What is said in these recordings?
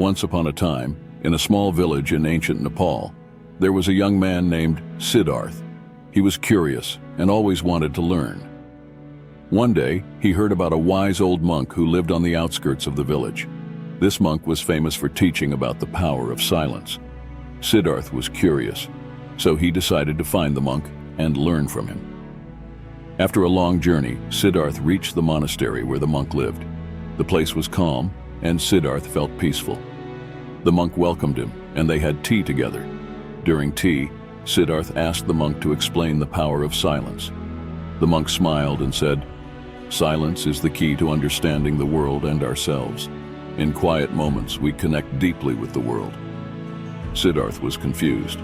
Once upon a time, in a small village in ancient Nepal, there was a young man named Siddharth. He was curious and always wanted to learn. One day, he heard about a wise old monk who lived on the outskirts of the village. This monk was famous for teaching about the power of silence. Siddharth was curious, so he decided to find the monk and learn from him. After a long journey, Siddharth reached the monastery where the monk lived. The place was calm, and Siddharth felt peaceful. The monk welcomed him, and they had tea together. During tea, Siddharth asked the monk to explain the power of silence. The monk smiled and said, "Silence is the key to understanding the world and ourselves. In quiet moments, we connect deeply with the world." Siddharth was confused.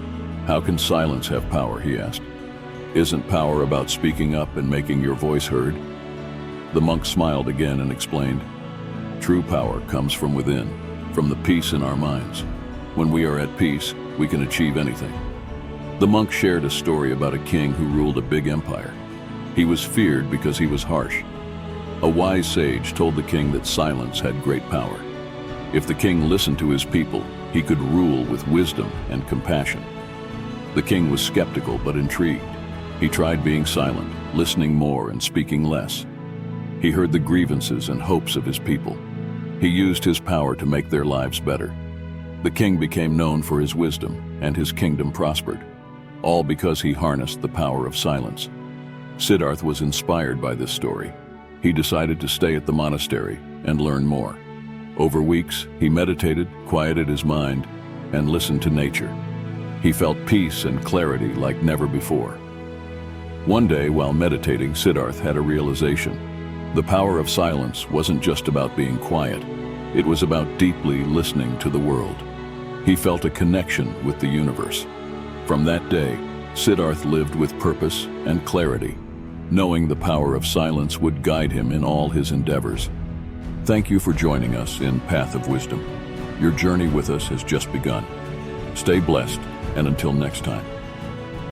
"How can silence have power?" he asked. "Isn't power about speaking up and making your voice heard?" The monk smiled again and explained, "True power comes from within, from the peace in our minds. When we are at peace, we can achieve anything." The monk shared a story about a king who ruled a big empire. He was feared because he was harsh. A wise sage told the king that silence had great power. If the king listened to his people, he could rule with wisdom and compassion. The king was skeptical but intrigued. He tried being silent, listening more and speaking less. He heard the grievances and hopes of his people. He used his power to make their lives better. The king became known for his wisdom, and his kingdom prospered, all because he harnessed the power of silence. Siddharth was inspired by this story. He decided to stay at the monastery and learn more. Over weeks, he meditated, quieted his mind, and listened to nature. He felt peace and clarity like never before. One day, while meditating, Siddharth had a realization. The power of silence wasn't just about being quiet. It was about deeply listening to the world. He felt a connection with the universe. From that day, Siddharth lived with purpose and clarity, knowing the power of silence would guide him in all his endeavors. Thank you for joining us in Path of Wisdom. Your journey with us has just begun. Stay blessed, and until next time.